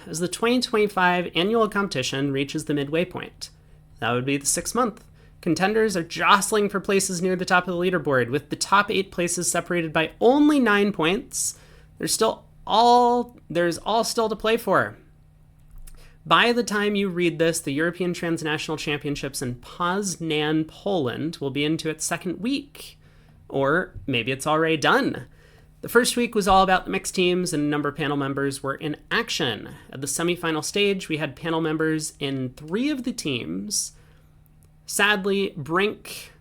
as the 2025 annual competition reaches the midway point. That would be the 6th month. Contenders are jostling for places near the top of the leaderboard, with the top 8 places separated by only 9 points. There's all still to play for. By the time you read this, the European Transnational Championships in Poznan, Poland will be into its 2nd week. Or maybe it's already done. The first week was all about the mixed teams, and a number of panel members were in action. At the semifinal stage, we had panel members in 3 of the teams. Sadly, Brink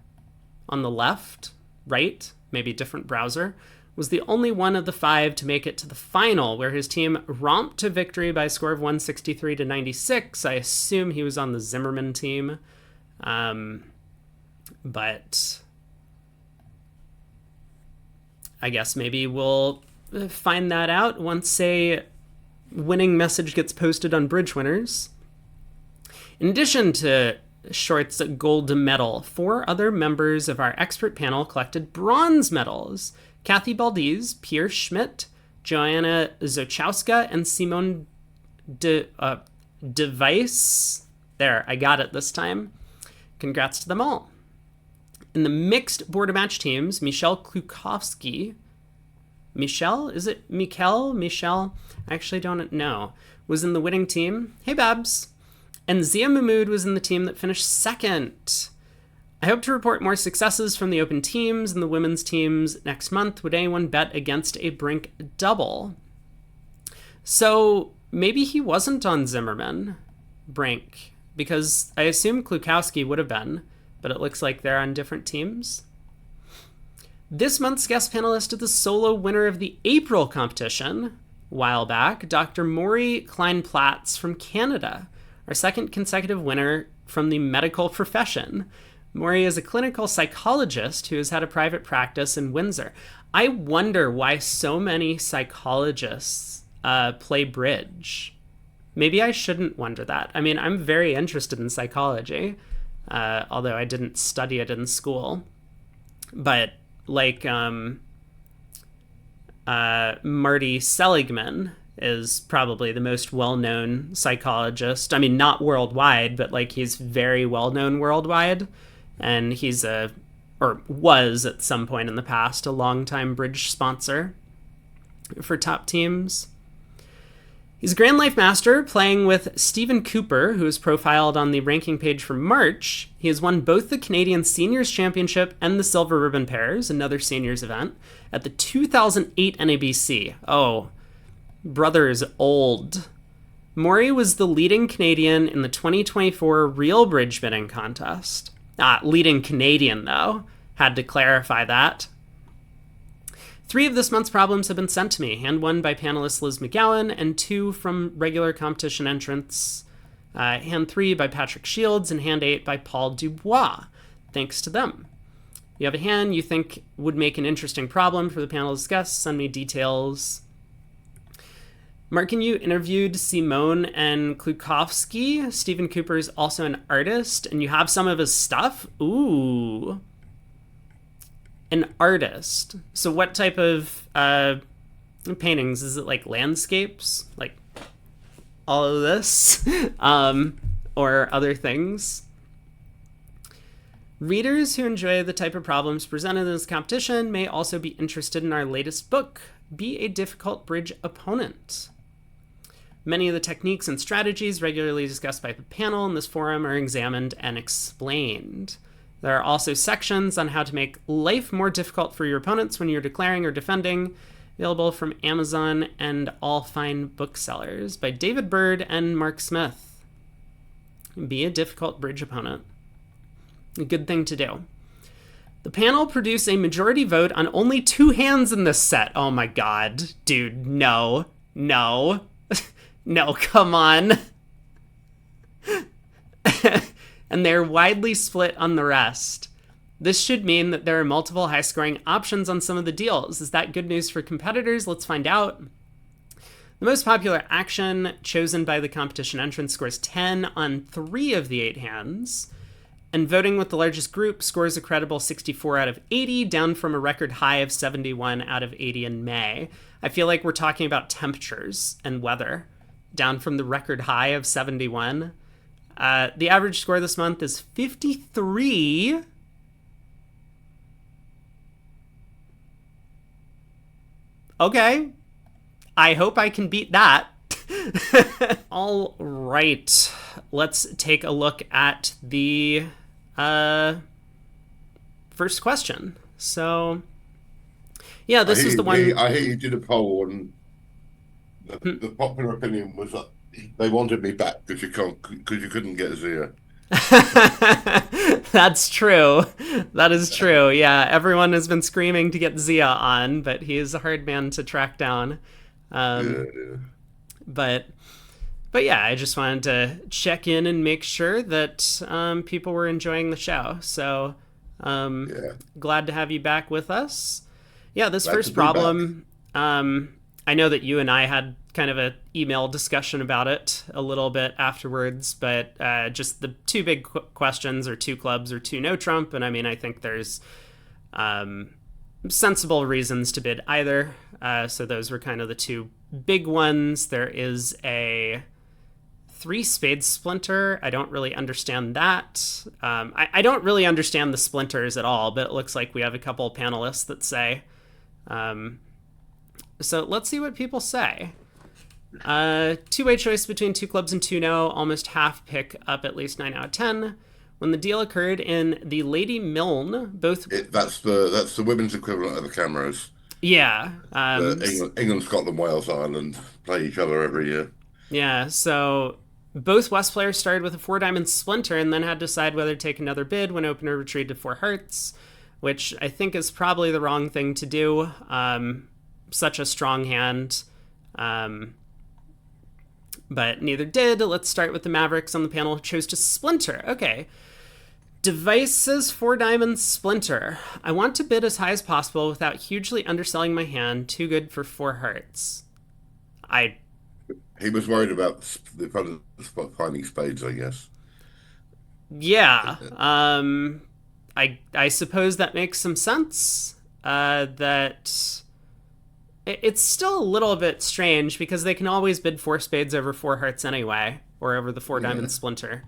on the left, right, maybe different browser, was the only one of the 5 to make it to the final, where his team romped to victory by a score of 163 to 96. I assume he was on the Zimmerman team. But I guess maybe we'll find that out once a winning message gets posted on Bridge Winners. In addition to Short's gold medal, 4 other members of our expert panel collected bronze medals. Kathy Baldiz, Pierre Schmidt, Joanna Zochowska, and Simone DeVice. There, I got it this time. Congrats to them all. In the mixed border match teams, Michelle Klukowski, is it Mikel? Michelle? I actually don't know. Was in the winning team. Hey, Babs. And Zia Mahmood was in the team that finished 2nd. I hope to report more successes from the open teams and the women's teams next month. Would anyone bet against a Brink double? So maybe he wasn't on Zimmerman, Brink, because I assume Klukowski would have been, but it looks like they're on different teams. This month's guest panelist is the solo winner of the April competition, a while back, Dr. Maury Klein-Platz from Canada, our 2nd consecutive winner from the medical profession. Maury is a clinical psychologist who has had a private practice in Windsor. I wonder why so many psychologists play bridge. Maybe I shouldn't wonder that. I mean, I'm very interested in psychology, although I didn't study it in school. But like Marty Seligman is probably the most well-known psychologist. I mean, not worldwide, but like he's very well-known worldwide. And he's was at some point in the past, a longtime bridge sponsor for top teams. He's a Grand Life Master, playing with Stephen Cooper, who is profiled on the ranking page for March. He has won both the Canadian Seniors Championship and the Silver Ribbon Pairs, another seniors event, at the 2008 NABC. Oh, brother is old. Maury was the leading Canadian in the 2024 RealBridge bidding contest. Leading Canadian, though. Had to clarify that. 3 of this month's problems have been sent to me, hand 1 by panelist Liz McGowan, and 2 from regular competition entrants, hand 3 by Patrick Shields, and hand 8 by Paul Dubois. Thanks to them. You have a hand you think would make an interesting problem for the panelist guests, send me details. Markin, you interviewed Simone and Klukowski. Stephen Cooper is also an artist, and you have some of his stuff? Ooh. An artist. So what type of paintings? Is it like landscapes? Like all of this? Or other things? Readers who enjoy the type of problems presented in this competition may also be interested in our latest book, Be a Difficult Bridge Opponent. Many of the techniques and strategies regularly discussed by the panel in this forum are examined and explained. There are also sections on how to make life more difficult for your opponents when you're declaring or defending, available from Amazon and all fine booksellers, by David Bird and Mark Smith. Be a difficult bridge opponent. A good thing to do. The panel produced a majority vote on only 2 hands in this set. Oh my god. Dude, no. No, come on. And they're widely split on the rest. This should mean that there are multiple high-scoring options on some of the deals. Is that good news for competitors? Let's find out. The most popular action chosen by the competition entrant scores 10 on 3 of the 8 hands. And voting with the largest group scores a credible 64 out of 80, down from a record high of 71 out of 80 in May. I feel like we're talking about temperatures and weather. down from the record high of 71. The average score this month is 53. Okay. I hope I can beat that. All right. Let's take a look at the first question. So, yeah, this is the one. I hear you did a poll, and the popular opinion was that they wanted me back because you couldn't get Zia. That's true. That is true. Yeah, everyone has been screaming to get Zia on, but he is a hard man to track down. Yeah. But yeah, I just wanted to check in and make sure that people were enjoying the show. So Yeah. glad to have you back with us. Yeah, this Glad to first be back. problem, I know that you and I had kind of an email discussion about it a little bit afterwards, but just the two big questions are two clubs or two no Trump. And I mean, I think there's sensible reasons to bid either. So those were kind of the two big ones. There is a three spades splinter. I don't really understand that. I don't really understand the splinters at all, but it looks like we have a couple panelists that say. So let's see what people say. Two-way choice between two clubs and two no, almost half pick up at least 9 out of 10. When the deal occurred in the Lady Milne, both... That's the women's equivalent of the Cameros. Yeah. England, Scotland, Wales, Ireland play each other every year. Yeah, so both West players started with a 4-diamond splinter and then had to decide whether to take another bid when opener retreated to 4 hearts, which I think is probably the wrong thing to do. Such a strong hand. But neither did. Let's start with the Mavericks on the panel who chose to splinter. Okay. Devices 4-diamond splinter. I want to bid as high as possible without hugely underselling my hand. Too good for 4 hearts. He was worried about the finding spades, I guess. Yeah. I suppose that makes some sense. That it's still a little bit strange because they can always bid 4 spades over 4 hearts anyway, or over the 4-diamond splinter.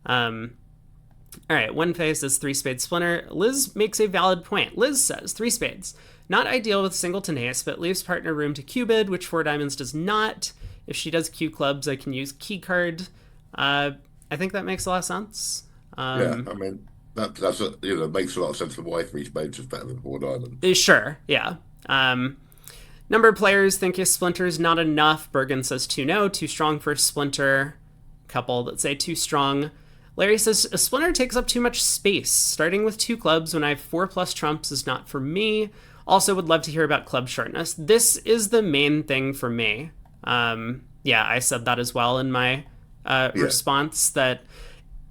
All right, one face is 3 spades splinter. Liz makes a valid point. Liz says 3 spades. Not ideal with singleton ace, but leaves partner room to Q bid, which 4 diamonds does not. If she does Q clubs, I can use key card. I think that makes a lot of sense. Yeah, I mean that's makes a lot of sense for why 3 spades is better than 4 diamonds. Sure, yeah. Number of players think a splinter is not enough. Bergen says 2 no, too strong for a splinter. Couple that say too strong. Larry says a splinter takes up too much space. Starting with 2 clubs when I have 4+ trumps is not for me. Also would love to hear about club shortness. This is the main thing for me. Yeah, I said that as well in my response, that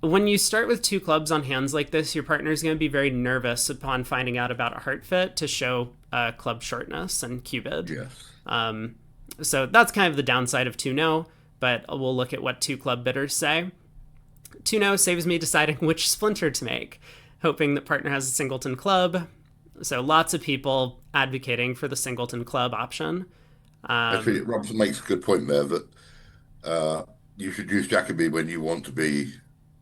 when you start with 2 clubs on hands like this, your partner is going to be very nervous upon finding out about a heart fit to show club shortness and Q bid. Yes. So that's kind of the downside of 2 no, but we'll look at what 2 club bidders say. 2 no saves me deciding which splinter to make, hoping that partner has a singleton club. So lots of people advocating for the singleton club option. Actually, Robson makes a good point there that you should use Jacoby when you want to be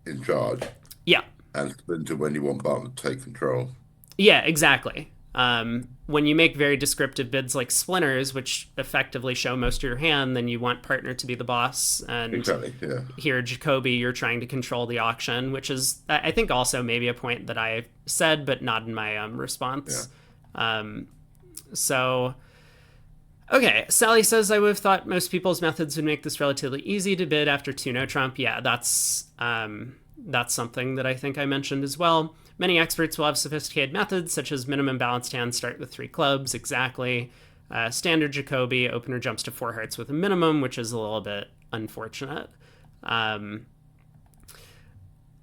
in charge. Yeah. And splinter when you want partner to take control. Yeah, exactly. When you make very descriptive bids like splinters, which effectively show most of your hand, then you want partner to be the boss. And exactly, yeah. Here, Jacoby, you're trying to control the auction, which is, I think, also maybe a point that I said, but not in my response. Yeah. So, okay, Sally says, I would have thought most people's methods would make this relatively easy to bid after 2 no Trump. Yeah, that's something that I think I mentioned as well. Many experts will have sophisticated methods, such as minimum balanced hands start with 3 clubs, exactly. Standard Jacoby, opener jumps to 4 hearts with a minimum, which is a little bit unfortunate.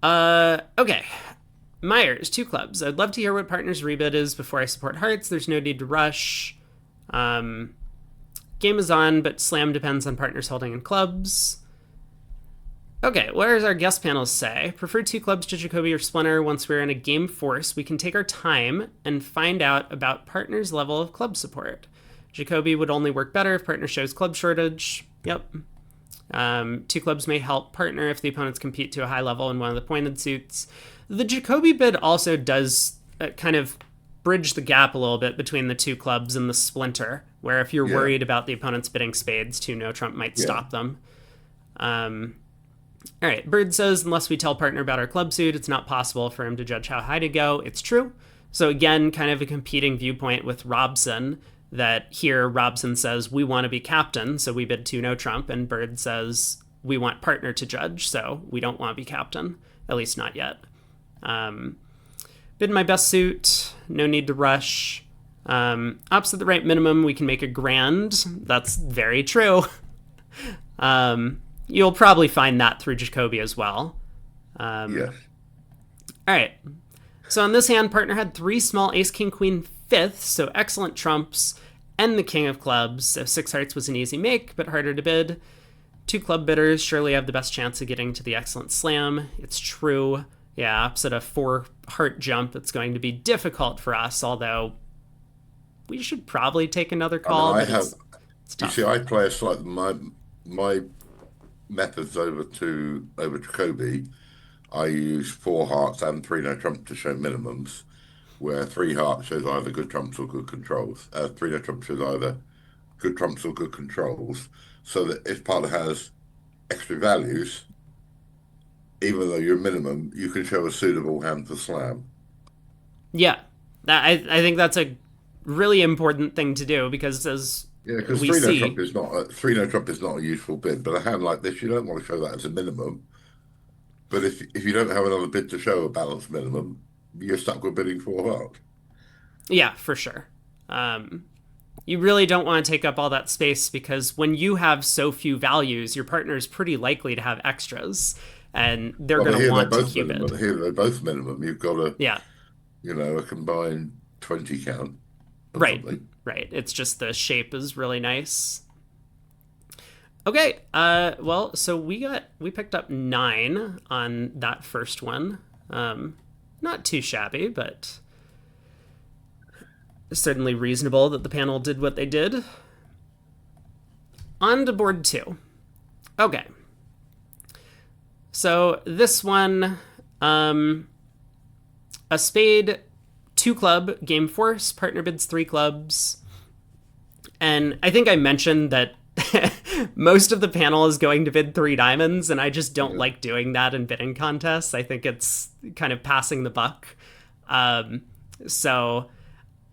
Okay. Myers, 2 clubs. I'd love to hear what partner's rebid is before I support hearts. There's no need to rush. Game is on, but slam depends on partners holding in clubs. Okay, what does our guest panels say? Prefer 2 clubs to Jacoby or Splinter. Once we're in a game force, we can take our time and find out about partner's level of club support. Jacoby would only work better if partner shows club shortage. Yep. Two clubs may help partner if the opponents compete to a high level in one of the pointed suits. The Jacoby bid also does kind of bridge the gap a little bit between the two clubs and the splinter, where if you're Yeah, worried about the opponents bidding spades, two no trump might yeah. stop them. All right, Bird says, unless we tell partner about our club suit, it's not possible for him to judge how high to go. It's true. So again, kind of a competing viewpoint with Robson, that here Robson says, we want to be captain, so we bid two no trump, and Bird says, we want partner to judge, so we don't want to be captain, at least not yet. Bid my best suit, no need to rush. Opposite the right minimum, we can make a grand. That's very true. You'll probably find that through Jacoby as well. Yes. All right. So on this hand, partner had three small ace, king, queen, fifth, so excellent trumps, and the king of clubs. So six hearts was an easy make, but harder to bid. Two club bidders surely have the best chance of getting to the excellent slam. It's true. Yeah, opposite a four heart jump, it's going to be difficult for us, although we should probably take another call. I But have. it's You tough. see, I play a slightly my methods over Jacoby. I use four hearts and three no trump to show minimums, where three hearts shows either good trumps or good controls. Three no trump shows either good trumps or good controls, so that if partner has extra values, even though you're minimum, you can show a suitable hand to slam. Yeah, I think that's a really important thing to do because as Yeah, because we see, three no trump is not a useful bid, but a hand like this, you don't want to show that as a minimum. But if you don't have another bid to show a balanced minimum, you're stuck with bidding four hearts. yeah, for sure. Um, you really don't want to take up all that space because when you have so few values, your partner is pretty likely to have extras and they're Well, going but to here they're want to both cubit. minimum. Here they're both minimum. You've got Yeah, a combined 20 count or right, something. right. It's just the shape is really nice. Okay, well, so we picked up 9 on that first one. Not too shabby, but certainly reasonable that the panel did what they did. On to board 2. Okay. So this one, a spade, 2 club, game force, partner bids 3 clubs. And I think I mentioned that most of the panel is going to bid 3 diamonds, and I just don't Yeah. like doing that in bidding contests. I think it's kind of passing the buck. So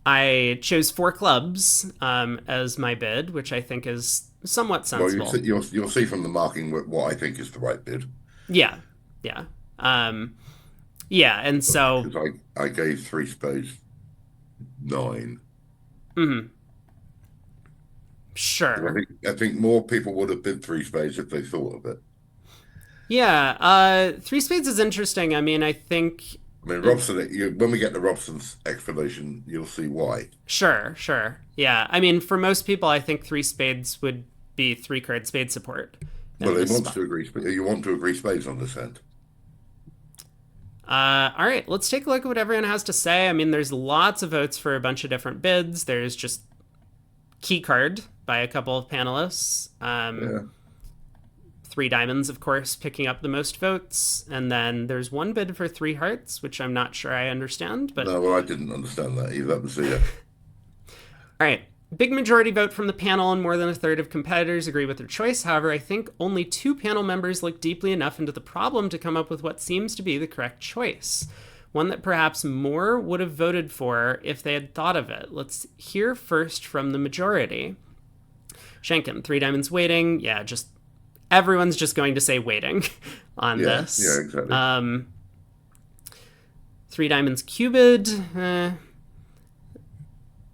I chose 4 clubs as my bid, which I think is somewhat Well, sensible. you'll see from the marking what I think is the right bid Yeah, yeah. Yeah, and so because I gave three spades 9. I sure. think more people would have bid three spades if they thought of it. Yeah, 3 spades is interesting. I mean, I think I mean, Robson. When we get to Robson's explanation, you'll see why. sure, sure. Yeah, I mean, for most people, I think 3 spades would be 3 card spade support Well, in he this wants spot. to agree. You want to agree spades on this end. All right, let's take a look at what everyone has to say. I mean, there's lots of votes for a bunch of different bids. There's just key card by a couple of panelists. Yeah. 3 diamonds, of course, picking up the most votes. And then there's one bid for 3 hearts, which I'm not sure I understand, but No, well, I didn't understand that either. That was the all right. Big majority vote from the panel, and more than a third of competitors agree with their choice. However, I think only 2 panel members look deeply enough into the problem to come up with what seems to be the correct choice. One that perhaps more would have voted for if they had thought of it. Let's hear first from the majority. Shenkin, 3 diamonds waiting. Yeah, just everyone's just going to say waiting on yeah, this. exactly. 3 diamonds cubid.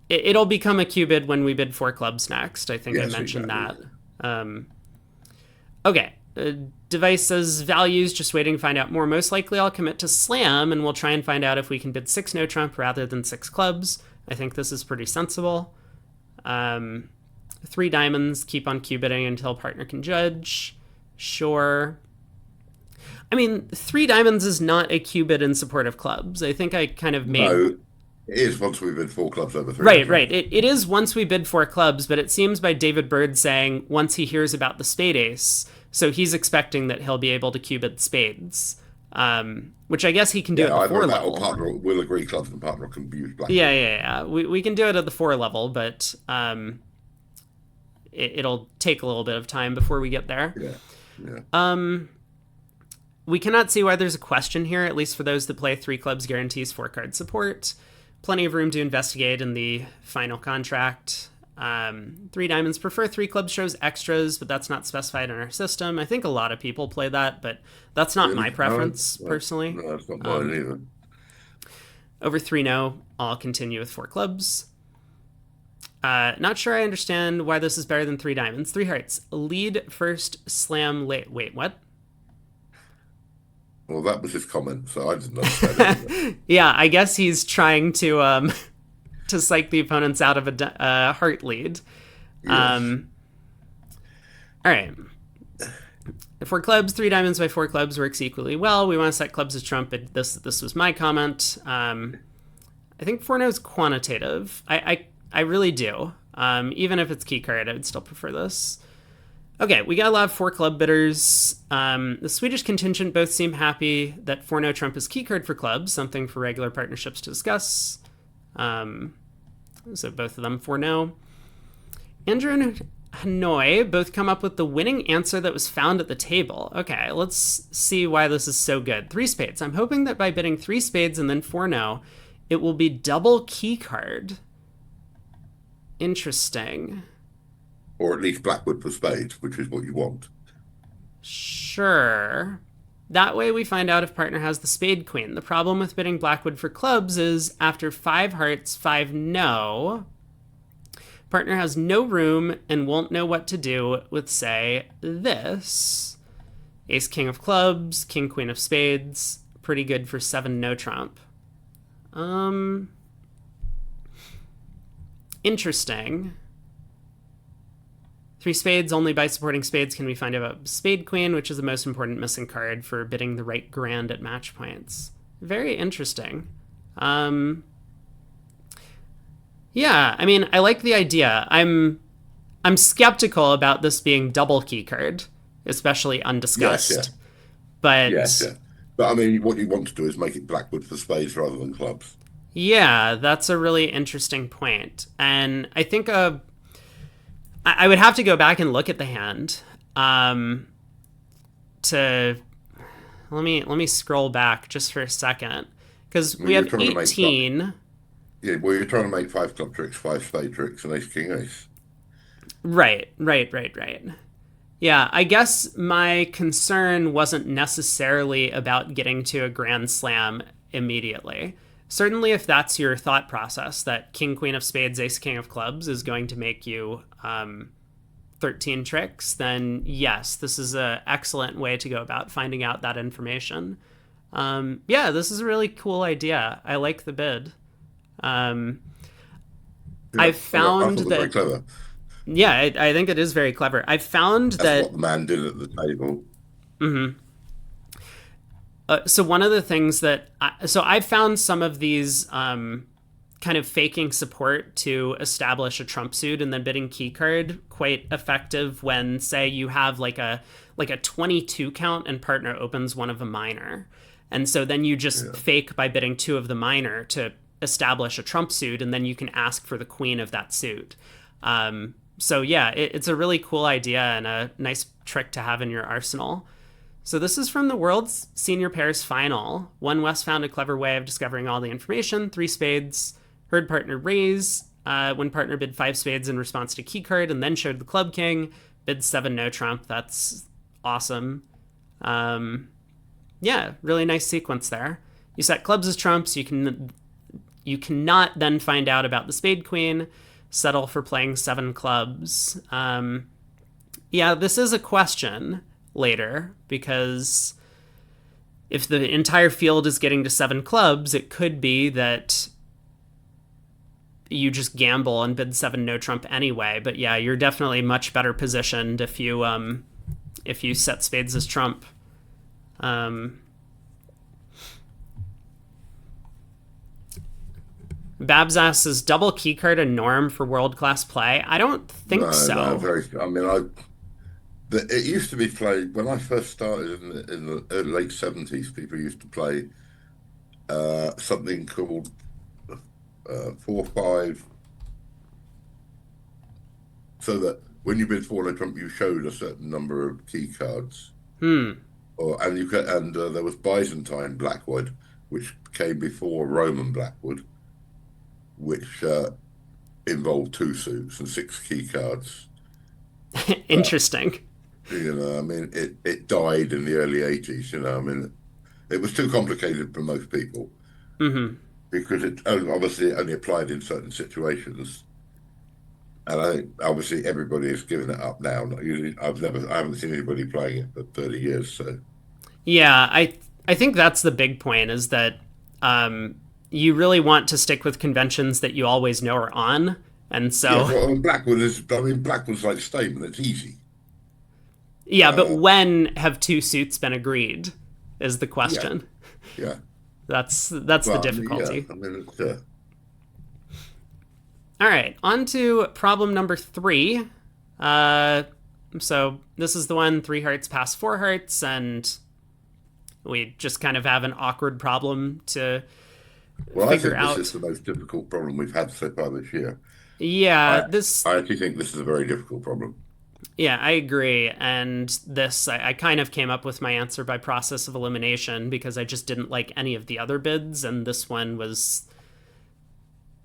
It'll become a cubid when we bid 4 clubs next. I think I Yes, mentioned exactly. that. Okay. Device says values, just waiting to find out more. Most likely I'll commit to slam, and we'll try and find out if we can bid 6 no trump rather than 6 clubs. I think this is pretty sensible. 3 diamonds, keep on cubiting until partner can judge. Sure. I mean, 3 diamonds is not a cubid in support of clubs. I think I kind of made. No, it is once we bid 4 clubs over 3. Right, right. It is once we bid 4 clubs, but it seems by David Bird saying once he hears about the spade ace, So he's expecting that he'll be able to cube-bid spades, which I guess he can do at Yeah, the either four that or level. partner will agree clubs and partner can use Yeah, Blackwood. yeah, yeah. We can do it at the four level, but it'll take a little bit of time before we get there. Yeah, yeah. We cannot see why there's a question here, at least for those that play three clubs guarantees four card support. Plenty of room to investigate in the final contract. Three diamonds prefer three clubs shows extras, but that's not specified in our system. I think a lot of people play that, but that's not my Really? No, preference personally. no, that's not mine either. Over three, no. I'll continue with four clubs. Not sure I understand why this is better than three diamonds. Three hearts. Lead first, slam late. Wait, what? Well, that was his comment, so I didn't understand it either. Yeah, I guess he's trying to to psych the opponents out of a heart lead. Yes. All right. Four clubs, three diamonds by four clubs works equally well. We want to set clubs as trump. This was my comment. I think four no is quantitative. I really do. Even if it's key card, I would still prefer this. Okay, we got a lot of four club bidders. The Swedish contingent both seem happy that 4-no trump is key card for clubs, something for regular partnerships to discuss. So both of them 4-no. Andrew and Hanoi both come up with the winning answer that was found at the table. Okay, let's see why this is so good. Three spades. I'm hoping that by bidding three spades and then 4-no, it will be double key card. Interesting. Or at least Blackwood for spades, which is what you want. Sure. That way we find out if partner has the spade queen. The problem with bidding Blackwood for clubs is after five hearts, five no, partner has no room and won't know what to do with, say, this. Ace king of clubs, king queen of spades. Pretty good for 7 no trump. Interesting. Three spades, only by supporting spades can we find out about spade queen, which is the most important missing card for bidding the right grand at match points. Very interesting. Yeah, I mean, I like the idea. I'm skeptical about this being double key card, especially Yes, yeah. undiscussed. But Yes, yeah. But I mean, what you want to do is make it Blackwood for spades rather than clubs. yeah, that's a really interesting point. And I think I would have to go back and look at the hand. To let me scroll back just for a second because I we mean, you're have trying to make 18. yeah, well, you're trying to make five club tricks, five spade tricks, and ace king ace. Right. Yeah, I guess my concern wasn't necessarily about getting to a grand slam immediately. Certainly, if that's your thought process, that king, queen of spades, ace, king of clubs is going to make you 13 tricks, then yes, this is an excellent way to go about finding out that information. Yeah, this is a really cool idea. I like the bid. Yeah, I've I found thought it was very that, clever. yeah, I think it is very clever. I've found That's that what the man did at the table. so one of the things that so I've found some of these kind of faking support to establish a trump suit and then bidding key card quite effective when say you have like a 22 count and partner opens one of a minor, and so then you just Yeah. fake by bidding two of the minor to establish a trump suit, and then you can ask for the queen of that suit. So yeah, it's a really cool idea and a nice trick to have in your arsenal. So this is from the World's Senior Pairs Final. One West found a clever way of discovering all the information. Three spades, heard partner raise. When partner bid five spades in response to key card and then showed the club king. Bid 7 no trump. That's awesome. Yeah, really nice sequence there. You set clubs as trumps. You cannot then find out about the spade queen. Settle for playing 7 clubs. Yeah, this is a question later because if the entire field is getting to 7 clubs, it could be that you just gamble and bid 7 no trump anyway. But yeah, you're definitely much better positioned if you set spades as trump. Babs asks, is double keycard a norm for world class play? I don't think No, so. no, very. I mean, It used to be played when I first started in the late 70s. People used to play something called 4-5, so that when you bid 4 trump, you showed a certain number of key cards, Hmm. or and you could, and there was Byzantine Blackwood, which came before Roman Blackwood, which involved 2 suits and 6 key cards. But Interesting. I mean, it died in the early 80s. I mean, it was too complicated for most people Hmm. because obviously it only applied in certain situations. And I think obviously everybody has given it up now. Not usually, I haven't seen anybody playing it for 30 years. So Yeah, I think that's the big point is that um, you really want to stick with conventions that you always know are on, and yeah, so well, I mean, Blackwood's like statement. It's easy. yeah. But Uh, when have 2 suits been agreed? Is the yeah, question. yeah. That's the Well, I mean, yeah. difficulty. I mean, it's, All right, on to problem number 3. Uh, so this is the one 3 hearts pass 4 hearts, and we just kind of have an awkward problem to well, I figure think this is out. the most difficult problem we've had so far this year. Yeah, I this. I actually think this is a very difficult problem. Yeah, I agree. And this, I kind of came up with my answer by process of elimination because I just didn't like any of the other bids, and this one was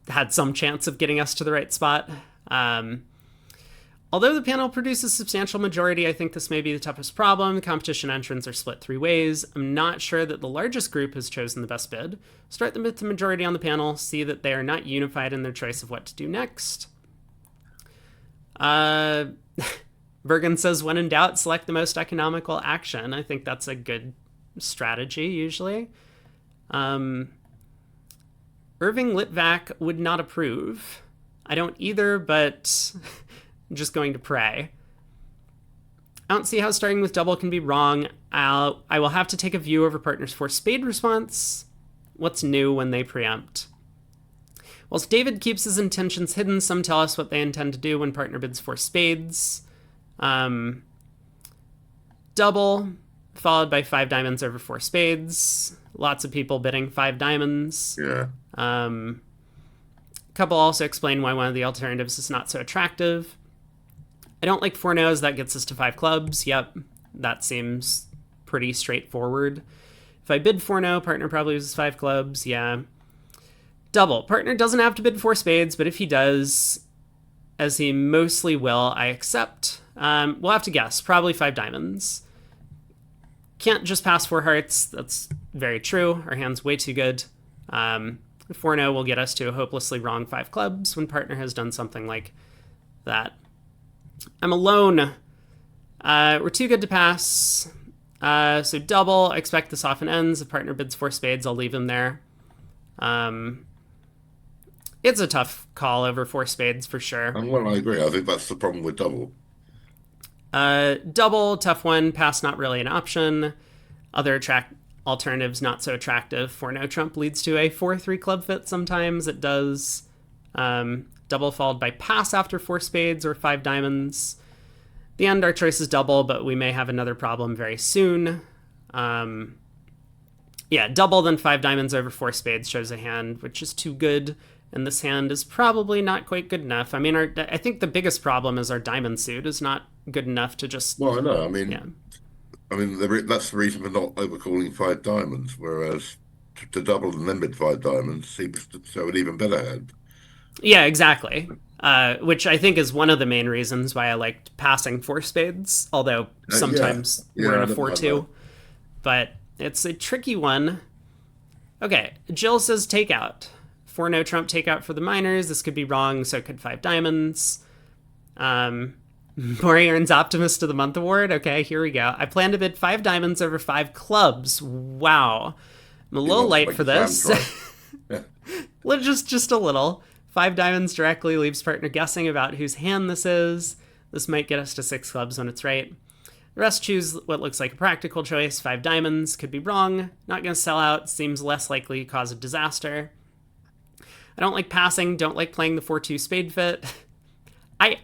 had some chance of getting us to the right spot. Um, Although the panel produces a substantial majority, I think this may be the toughest problem. Competition entrants are split 3 ways. I'm not sure that the largest group has chosen the best bid. Start them with the majority on the panel, see that they are not unified in their choice of what to do next. Uh, Bergen says, when in doubt, select the most economical action. I think that's a good strategy, usually. Um, Irving Litvak would not approve. I don't either, but I'm just going to pray. I don't see how starting with double can be wrong. I will have to take a view over partners for spade response. What's new when they preempt? Whilst David keeps his intentions hidden, some tell us what they intend to do when partner bids for spades. Double, followed by 5 diamonds over 4 spades. Lots of people bidding 5 diamonds. Yeah. Couple also explain why one of the alternatives is not so attractive. I don't like 4 no's. That gets us to 5 clubs. Yep, that seems pretty straightforward. If I bid 4 no, partner probably loses 5 clubs. Yeah. Double. Partner doesn't have to bid 4 spades, but if he does, as he mostly will, I accept. We'll have to guess. Probably 5 diamonds. Can't just pass 4 hearts. That's very true. Our hand's way too good. 4 no will get us to a hopelessly wrong 5 clubs when partner has done something like that. I'm alone. We're too good to pass. So double. I expect this often ends. If partner bids 4 spades, I'll leave him there. It's a tough call over 4 spades for sure. And well, I agree. I think that's the problem with double. Double, tough one. Pass, not really an option. Other alternatives, not so attractive. 4 no trump leads to a 4-3 club fit sometimes. It does. Double followed by pass after 4 spades or 5 diamonds. The end, our choice is double, but we may have another problem very soon. Yeah, double then 5 diamonds over 4 spades shows a hand which is too good, and this hand is probably not quite good enough. I mean, I think the biggest problem is our diamond suit is not good enough to just. Well, I know. Yeah. That's the reason for not overcalling 5 diamonds, whereas to double and then bid 5 diamonds seems to show an even better hand. Yeah, exactly. Which I think is one of the main reasons why I liked passing 4 spades, although Yeah, sometimes we're yeah, in I a don't mind 4-2. that. But it's a tricky one. Okay, Jill says takeout. 4 no trump takeout for the minors. This could be wrong, so could 5 diamonds. Maury earns Optimist of the Month award. Okay, here we go. I plan to bid 5 diamonds over 5 clubs. Wow. I'm a He little wants to late make for the Sam this. try. Yeah, just a little. 5 diamonds directly leaves partner guessing about whose hand this is. This might get us to 6 clubs when it's right. The rest choose what looks like a practical choice. 5 diamonds could be wrong. Not going to sell out. Seems less likely to cause a disaster. I don't like passing. Don't like playing the 4-2 spade fit.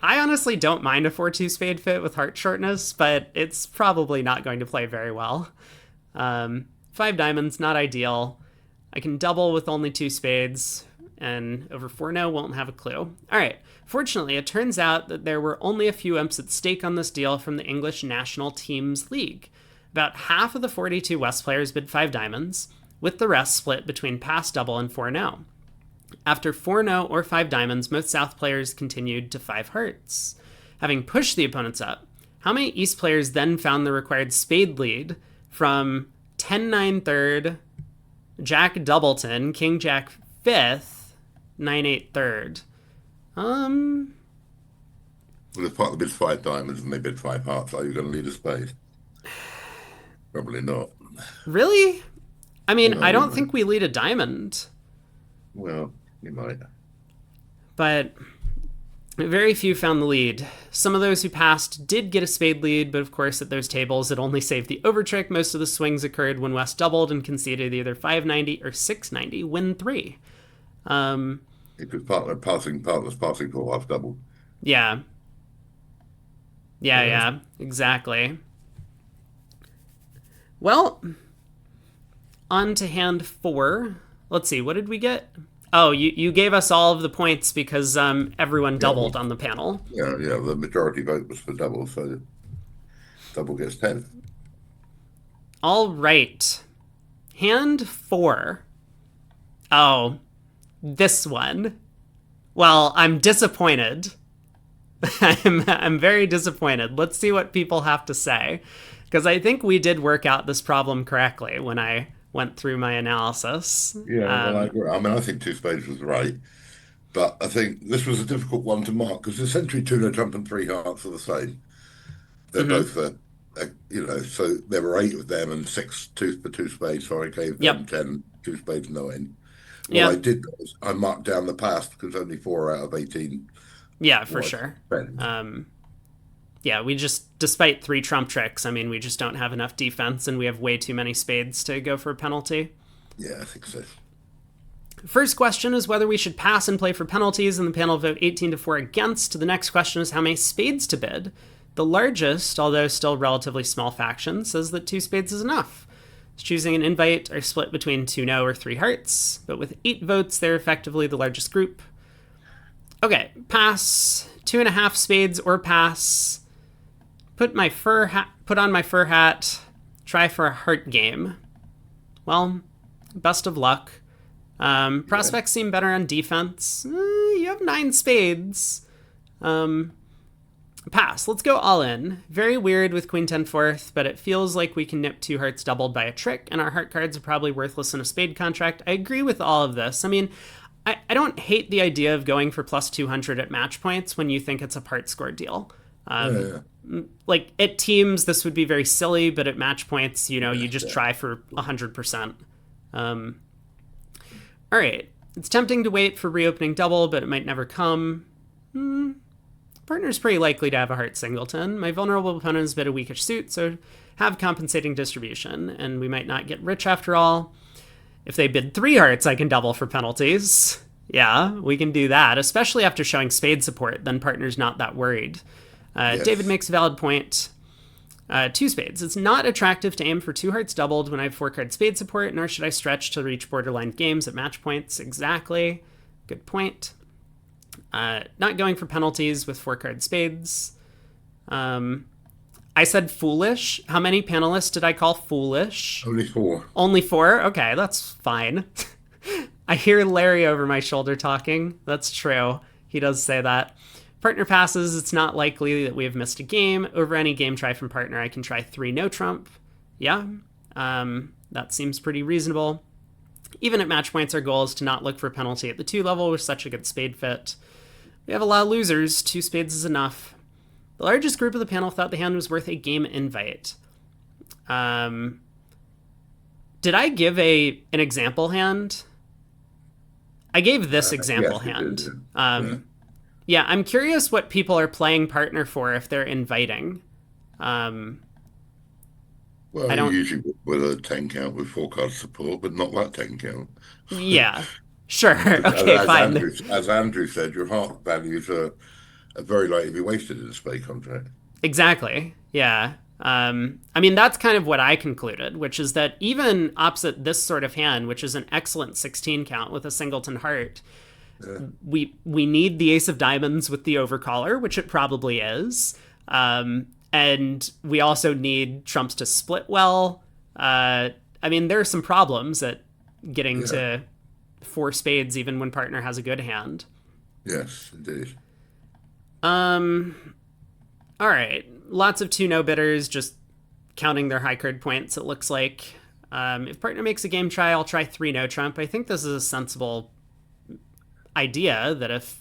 I honestly don't mind a 4-2 spade fit with heart shortness, but it's probably not going to play very well. Five diamonds, not ideal. I can double with only two spades, and over 4-0 won't have a clue. All right. Fortunately, it turns out that there were only a few imps at stake on this deal from the English National Teams League. About half of the 42 West players bid five diamonds, with the rest split between pass, double, and 4-0. After 4-0 or five diamonds, most South players continued to five hearts. Having pushed the opponents up, how many East players then found the required spade lead from 10-9 third, Jack doubleton, King Jack fifth, 9-8 third? Well, if partner bids five diamonds and they bid five hearts, are you going to lead a spade? Probably not. Really? I mean, Well, I you don't might. think we lead a diamond, Well, you might. but very few found the lead. Some of those who passed did get a spade lead, but of course, at those tables, it only saved the overtrick. Most of the swings occurred when West doubled and conceded either 590 or 690, win three. Because partners passing for half double. Yeah. Yeah, Yeah. yeah, exactly. Well, on to hand four. Let's see, what did we get? Oh, you gave us all of the points because everyone Yeah, well, doubled on the panel. yeah. The majority vote was for double, so double gets 10. All right. Hand four. Oh, this one. Well, I'm disappointed. I'm very disappointed. Let's see what people have to say. Because I think we did work out this problem correctly when I went through my analysis. Yeah, well, I agree. I mean, I think two spades was right, but I think this was a difficult one to mark because essentially two no trump and three hearts are the same. They're Mm-hmm. both, so there were eight of them and six two for two spades, so I gave them Yep. 10, two spades, no in. What I Yeah. did was I marked down the past because only four out of 18 Yeah, for was sure. friends. Yeah, we just, despite three trump tricks, I mean, we just don't have enough defense and we have way too many spades to go for a penalty. Yeah, I think so. First question is whether we should pass and play for penalties, and the panel vote 18 to 4 against. The next question is how many spades to bid. The largest, although still relatively small faction, says that two spades is enough. Choosing an invite are split between two no or three hearts, but with 8 votes, they're effectively the largest group. Okay, pass, 2.5 spades or pass. Put on my fur hat. Try for a heart game. Well, best of luck. Yeah. Prospects seem better on defense. You have 9 spades. Pass. Let's go all in. Very weird with Queen 10 fourth, but it feels like we can nip two hearts doubled by a trick, and our heart cards are probably worthless in a spade contract. I agree with all of this. I mean, I don't hate the idea of going for plus 200 at match points when you think it's a part score deal. Yeah, Like at teams, this would be very silly, but at match points, you just yeah. try for 100%. Um, all right. It's tempting to wait for reopening double, but it might never come. Partner's pretty likely to have a heart singleton. My vulnerable opponent is a bit of weakish suit, so have compensating distribution, and we might not get rich after all. If they bid 3 hearts, I can double for penalties. Yeah, we can do that, especially after showing spade support, then partner's not that worried. David Yes. makes a valid point. 2 spades. It's not attractive to aim for 2 hearts doubled when I have 4 card spade support, nor should I stretch to reach borderline games at match points. Exactly. Good point. Not going for penalties with 4 card spades. I said foolish. How many panelists did I call foolish? Only four. Only 4? Okay, that's fine. I hear Larry over my shoulder talking. That's true. He does say that. Partner passes. It's not likely that we have missed a game. Over any game try from partner, I can try 3 no trump. Yeah, that seems pretty reasonable. Even at match points, our goal is to not look for a penalty at the 2 level with such a good spade fit. We have a lot of losers. 2 spades is enough. The largest group of the panel thought the hand was worth a game invite. Did I give an example hand? I gave this example Yes, it is. hand. Yeah. Yeah, I'm curious what people are playing partner for if they're inviting. Well, I you don't. usually with a 10 count with four card support, but not that 10 count. Yeah, sure. Because Okay, as fine. Andrew said, your heart values are very likely to be wasted in a spade contract. Exactly. Yeah. I mean, that's kind of what I concluded, which is that even opposite this sort of hand, which is an excellent 16 count with a singleton heart, Yeah, we need the ace of diamonds with the overcaller, which it probably is. And we also need trumps to split well. I mean, there are some problems at getting yeah, to four spades even when partner has a good hand. yes, indeed. All right, lots of two no bidders, just counting their high card points. It looks like if partner makes a game try, I'll try three no trump. I think this is a sensible idea that if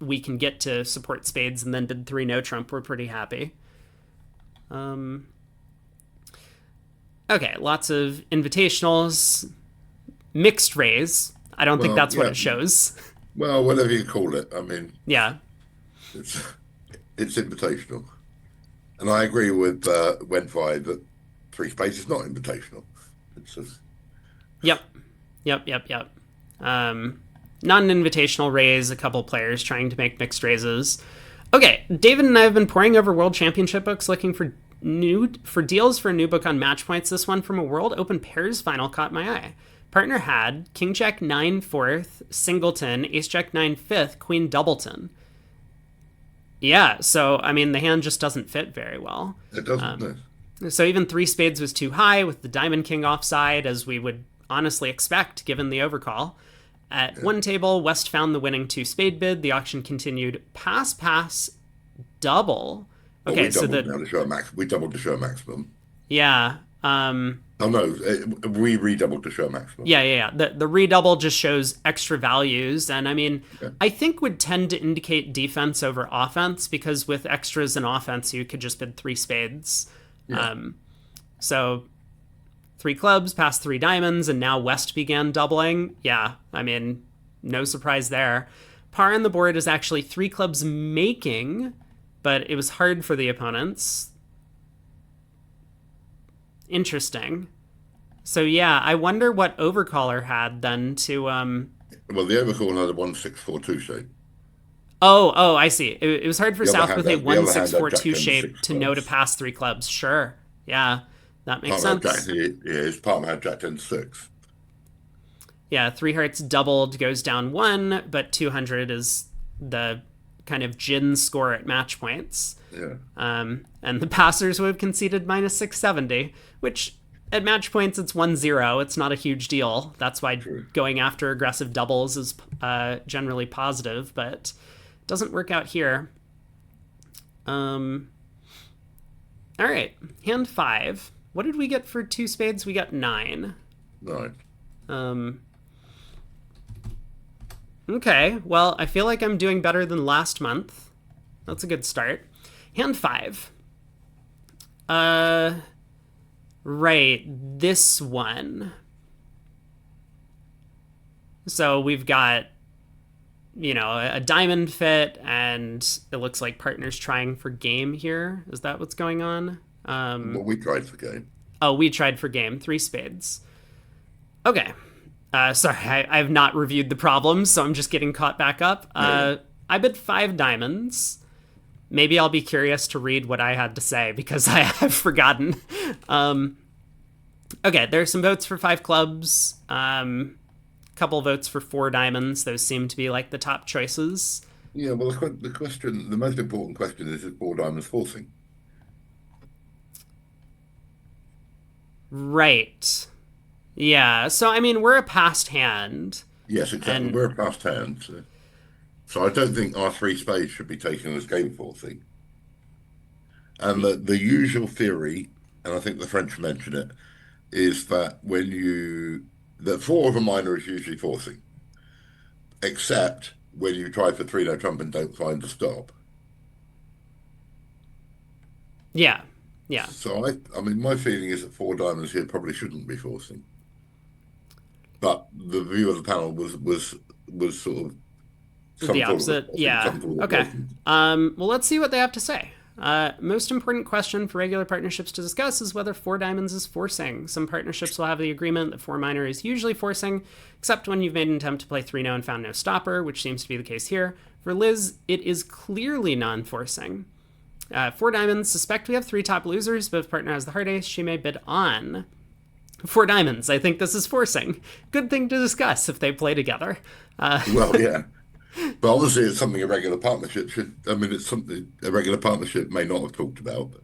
we can get to support spades and then bid three no trump, we're pretty happy. Okay, lots of invitationals, mixed raise. I don't think Well, that's what yeah, it shows. well, whatever you call it. I mean, Yeah. it's it's invitational, and I agree with Wenfi that three spades is not invitational. It's just, Yep. Yep. Not an invitational raise, a couple players trying to make mixed raises. Okay, David and I have been poring over World Championship books looking for deals for a new book on match points. This one from a World Open Pairs final caught my eye. Partner had King Jack 9 fourth, singleton, Ace Jack 9 fifth, Queen doubleton. Yeah, so I mean the hand just doesn't fit very well. it doesn't. No. So even three spades was too high with the Diamond King offside, as we would honestly expect given the overcall. At one table, West found the winning two spade bid. The auction continued pass, double. Well, Okay, we so doubled now to show a max. We doubled to show a maximum. yeah, Oh no, we redoubled to show a maximum. yeah. The redouble just shows extra values, and I mean, Yeah. I think would tend to indicate defense over offense because with extras and offense, you could just bid three spades. Yeah. So three clubs past three diamonds, and now West began doubling. Yeah, I mean, no surprise there. Par on the board is actually three clubs making, but it was hard for the opponents. Interesting. So yeah, I wonder what Overcaller had then to Well, the overcall had a 1-6-4-2 shape. Oh, I see. It was hard for The other South hand with a had- the other hand had 1-6-4-2 Jack 10 shape 6 to know to clubs. pass three clubs. Sure. Yeah, that makes Partner had sense. his partner had Jack 10 6. Yeah, three hearts doubled goes down one, but 200 is the kind of gin score at match points. Yeah. And the passers would have conceded minus 670, which at match points it's 1-0. It's not a huge deal. That's why True. going after aggressive doubles is generally positive, but it doesn't work out here. All right, hand 5. What did we get for two spades? We got 9. No. Okay, well, I feel like I'm doing better than last month. That's a good start. Hand 5. Right, this one. So we've got, a diamond fit, and it looks like partner's trying for game here. Is that what's going on? Well, we tried for game. Oh, we tried for game. 3 spades. Okay. Sorry, I've not reviewed the problems, so I'm just getting caught back up. I bid 5 diamonds. Maybe I'll be curious to read what I had to say because I have forgotten. Okay, there's some votes for 5 clubs. Couple votes for 4 diamonds. Those seem to be like the top choices. Yeah, well, the question, the most important question is 4 diamonds forcing? Right. Yeah, so I mean, we're a passed hand. Yes, exactly. And We're a past hand. So I don't think our 3 spades should be taken as game forcing. And the usual theory, and I think the French mention it, is that that 4 of a minor is usually forcing, except when you try for 3 no trump and don't find a stop. yeah. So I mean, my feeling is that 4 diamonds here probably shouldn't be forcing. But the view of the panel was sort of The opposite. Yeah. Okay. Well, let's see what they have to say. Most important question for regular partnerships to discuss is whether 4 diamonds is forcing. Some partnerships will have the agreement that 4 minor is usually forcing, except when you've made an attempt to play 3 no and found no stopper, which seems to be the case here. For Liz, it is clearly non-forcing. Four diamonds, suspect we have three top losers, but if partner has the heart ace, she may bid on. Four diamonds, I think this is forcing. Good thing to discuss if they play together. Well, yeah. But obviously, it's something a regular partnership should. I mean, it's something a regular partnership may not have talked about. But,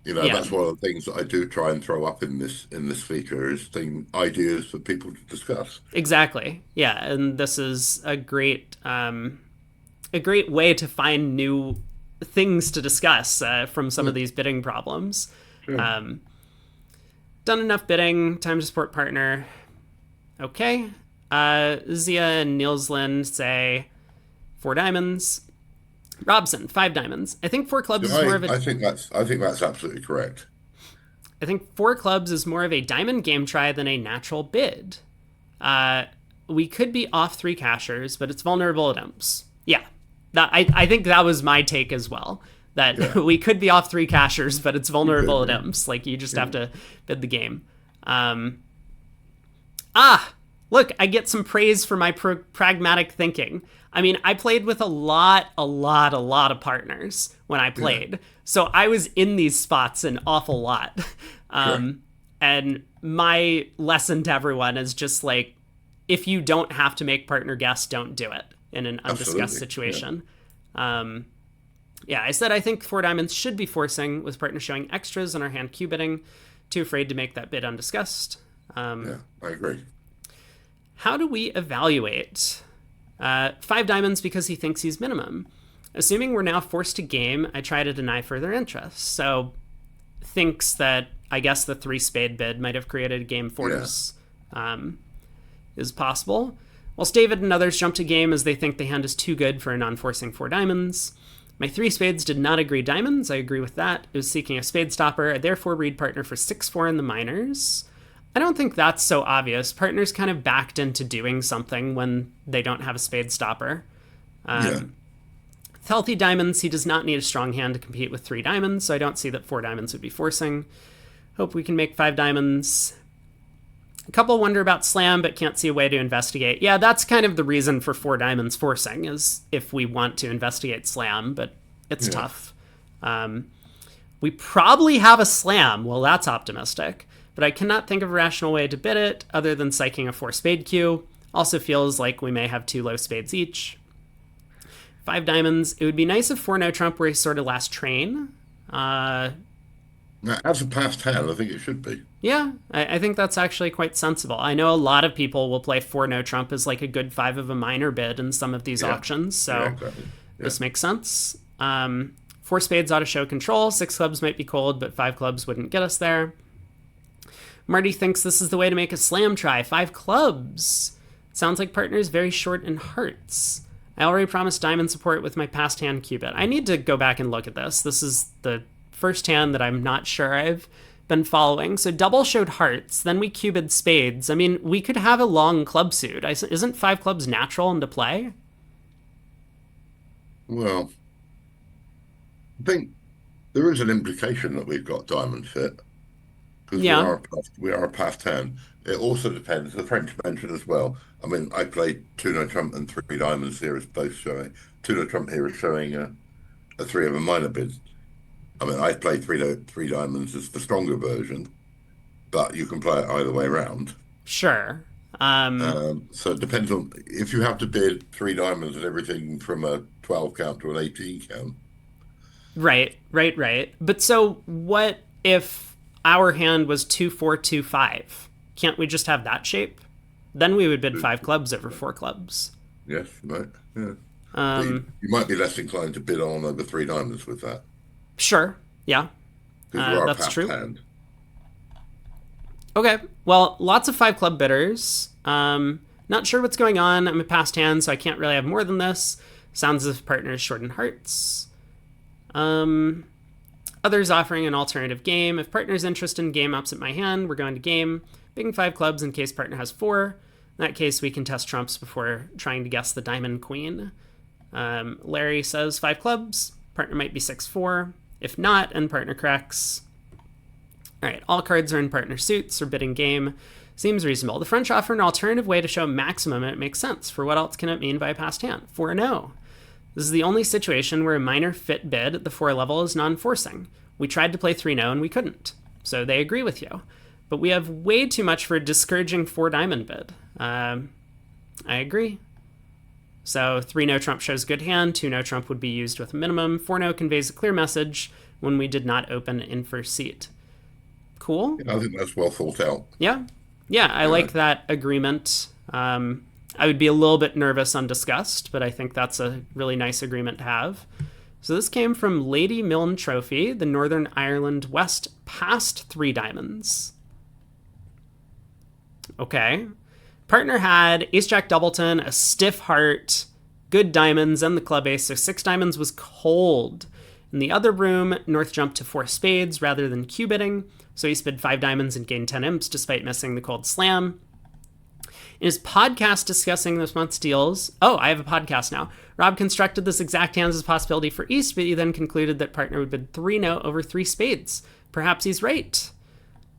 Yeah, that's one of the things that I do try and throw up in this feature is ideas for people to discuss. exactly. Yeah, and this is a great way to find new things to discuss from some Yeah, of these bidding problems. sure. Um, Done enough bidding. Time to support partner. Okay. Zia and Nielslin say four diamonds. Robson, five diamonds. I think four clubs So is more of I a. think that's absolutely correct. I think four clubs is more of a diamond game try than a natural bid. Uh, we could be off three cashers, but it's vulnerable at imps. Yeah, I think that was my take as well. That Yeah, we could be off three cashers, but it's you vulnerable could. at Yeah, imps. Like you just have yeah. to bid the game. Um, Look, I get some praise for my pragmatic thinking. I mean, I played with a lot of partners when I Yeah. played. So I was in these spots an awful lot. Sure. And my lesson to everyone is just like, if you don't have to make partner guess, don't do it in an undiscussed Absolutely. Yeah. situation. Um, yeah, I said I think four diamonds should be forcing, with partner showing extras on our hand Q bidding. Too afraid to make that bid undiscussed. Yeah. I agree. How do we evaluate five diamonds because he thinks he's minimum? Assuming we're now forced to game, I try to deny further interest. So thinks that I guess the three spade bid might have created a game Yeah. force is possible. Whilst David and others jump to game as they think the hand is too good for a non-forcing four diamonds. My three spades did not agree diamonds. I agree with that. It was seeking a spade stopper. I therefore read partner for 6-4 in the minors. I don't think that's so obvious. Partner's kind of backed into doing something when they don't have a spade stopper. Yeah. With healthy diamonds, he does not need a strong hand to compete with three diamonds, so I don't see that four diamonds would be forcing. Hope we can make five diamonds. A couple wonder about slam, but can't see a way to investigate. Yeah, that's kind of the reason for four diamonds forcing, is if we want to investigate slam, but it's Yeah. tough. We probably have a slam. Well, that's optimistic. But I cannot think of a rational way to bid it other than psyching a four spade queue. Also feels like we may have two low spades each. Five diamonds. It would be nice if four no trump were a sort of last train. Now, as a past hand, I think it should be. Yeah, I think that's actually quite sensible. I know a lot of people will play four no trump as like a good five of a minor bid in some of these Yeah. auctions, Yeah, so exactly. Yeah. this makes sense. Four spades ought to show control. Six clubs might be cold, but five clubs wouldn't get us there. Marty thinks this is the way to make a slam try. Five clubs. Sounds like partner's very short in hearts. I already promised diamond support with my past hand cubit. I need to go back and look at this. This is the first hand that I'm not sure I've been following. So double showed hearts, then we cubed spades. I mean, we could have a long club suit. Isn't five clubs natural into play? Well, I think there is an implication that we've got diamond fit because we Yeah, are a past hand. It also depends. The French mentioned as well. I mean, I played two no trump and three diamonds here as both showing. Two no trump here is showing a three of a minor bid. I mean, I played three diamonds as the stronger version, but you can play it either way around. sure. So it depends on if you have to bid three diamonds and everything from a 12 count to an 18 count. Right. But so what if our hand was 2-4-2-5? Can't we just have that shape? Then we would bid five clubs over four clubs. Yes, right. Yeah. But you might be less inclined to bid on over three diamonds with that Sure. Yeah. because you are a That's past true. hand. Okay. Well, lots of five club bidders. Not sure what's going on. I'm a past hand, so I can't really have more than this. Sounds as if partners short in hearts. Others offering an alternative game. If partner's interested in game opposite my hand, we're going to game. Bigging five clubs in case partner has four. In that case, we can test trumps before trying to guess the diamond queen. Larry says five clubs. Partner might be 6-4. If not, and partner corrects, All right, all cards are in partner suits or bidding game. Seems reasonable. The French offer an alternative way to show maximum, and it makes sense. For what else can it mean by a passed hand? 4-0. This is the only situation where a minor fit bid at the 4 level is non-forcing. We tried to play 3-0 and we couldn't. So they agree with you. But we have way too much for a discouraging 4 diamond bid. I agree. So 3-no trump shows good hand, 2-no trump would be used with a minimum, 4-no conveys a clear message when we did not open in first seat. Cool. I think that's well thought out. Yeah. Yeah, I like that agreement. I would be a little bit nervous on disgust, but I think that's a really nice agreement to have. So this came from Lady Milne Trophy, the Northern Ireland West passed 3 diamonds. Okay. Partner had ace-jack doubleton, a stiff heart, good diamonds, and the club ace, so 6 diamonds was cold. In the other room, North jumped to 4 spades rather than Q-bidding, so he spid 5 diamonds and gained 10 imps despite missing the cold slam. In his podcast discussing this month's deals, I have a podcast now, Rob constructed this exact hand as a possibility for East, but he then concluded that partner would bid 3-no over 3 spades. Perhaps he's right.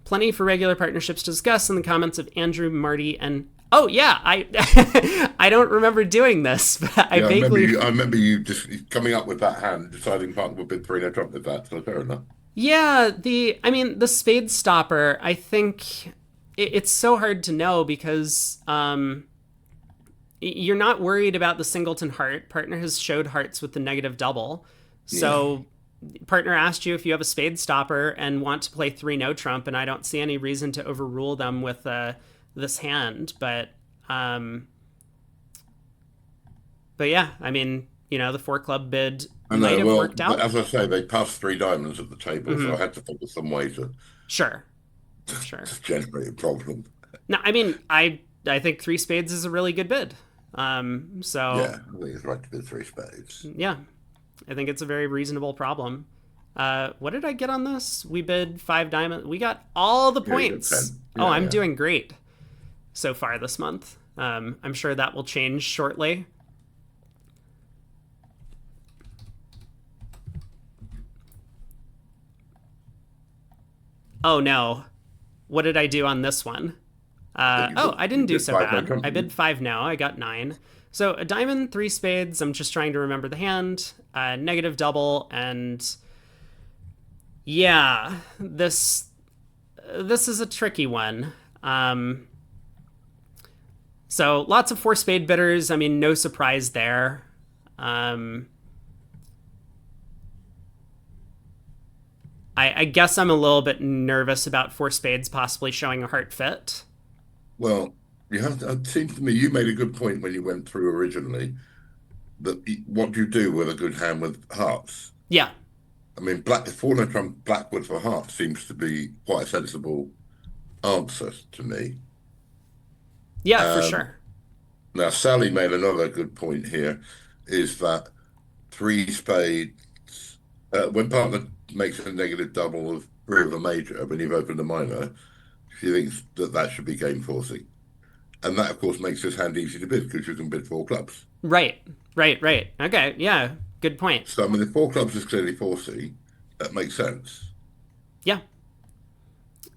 Plenty for regular partnerships to discuss in the comments of Andrew, Marty, and... Oh, yeah, I don't remember doing this, but I vaguely... I remember you just coming up with that hand, deciding partner would bid 3-no trump with that, so fair enough. Yeah, the spade stopper, I think it's so hard to know because you're not worried about the singleton heart. Partner has showed hearts with the negative double. So partner asked you if you have a spade stopper and want to play 3-no trump, and I don't see any reason to overrule them with this hand. But yeah, I mean, the 4 club bid might have worked out. As I say, they passed 3 diamonds at the table, so I had to think of some way to generate a problem. No, I mean, I think 3 spades is a really good bid. So yeah, I think it's right to bid 3 spades. Yeah, I think it's a very reasonable problem. What did I get on this? We bid 5 diamonds. We got all the points. I'm doing great so far this month. I'm sure that will change shortly. Oh no, what did I do on this one? I didn't do so bad. I bid 5 now. I got 9. So a diamond, 3 spades. I'm just trying to remember the hand. Negative double, and yeah, this is a tricky one. So lots of 4 spade bidders. I mean, no surprise there. I guess I'm a little bit nervous about 4 spades possibly showing a heart fit. Well, it seems to me you made a good point when you went through originally that what do you do with a good hand with hearts? Yeah. I mean, 4-no trump blackwood for hearts seems to be quite a sensible answer to me. Yeah, for sure. Now, Sally made another good point here, is that 3 spades, when partner makes a negative double of 3 of a major, when you've opened a minor, she thinks that should be game forcing. And that, of course, makes this hand easy to bid because you can bid 4 clubs. Right. Okay, yeah, good point. So, I mean, if 4 clubs is clearly forcing, that makes sense. Yeah.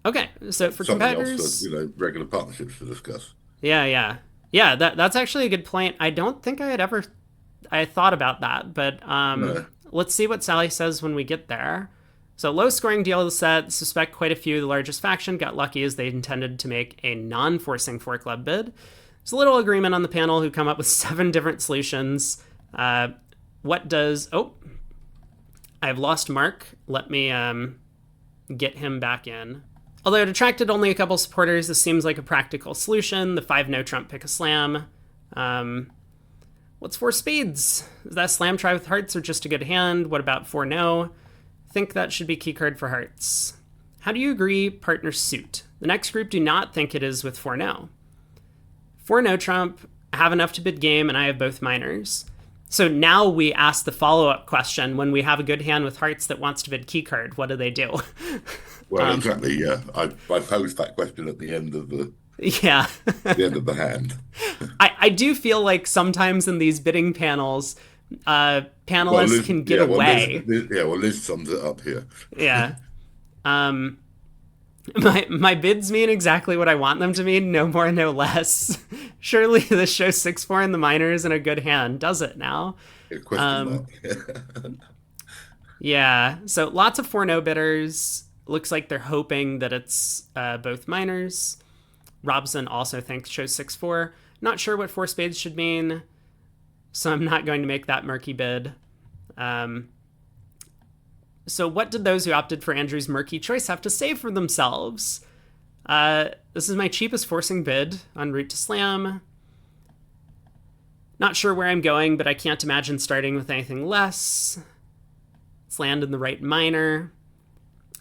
Okay, so for competitors... Something else for, regular partnerships to discuss. Yeah, that's actually a good point. I don't think I thought about that, but let's see what Sally says when we get there. So low scoring deal of the set, suspect quite a few. The largest faction got lucky as they intended to make a non-forcing 4 club bid. There's a little agreement on the panel who come up with 7 different solutions. I've lost Mark. Let me get him back in. Although it attracted only a couple supporters, this seems like a practical solution. The 5-no trump pick a slam. What's 4 spades? Is that a slam try with hearts or just a good hand? What about 4-no? Think that should be keycard for hearts. How do you agree partner suit? The next group do not think it is with 4-no. 4-no trump, have enough to bid game, and I have both minors. So now we ask the follow-up question, when we have a good hand with hearts that wants to bid keycard, what do they do? Well, exactly, yeah. I posed that question at the end of the end of the hand. I do feel like sometimes in these bidding panels, panelists can get away. Liz sums it up here. Yeah. My bids mean exactly what I want them to mean, no more, no less. Surely this shows 6-4 in the minors in a good hand, does it now? A question Um, mark. yeah, so lots of 4 no bidders. Looks like they're hoping that it's both minors. Robson also thinks shows 6-4. Not sure what 4 spades should mean, so I'm not going to make that murky bid. So what did those who opted for Andrew's murky choice have to say for themselves? This is my cheapest forcing bid on route to slam. Not sure where I'm going, but I can't imagine starting with anything less. Let's land in the right minor.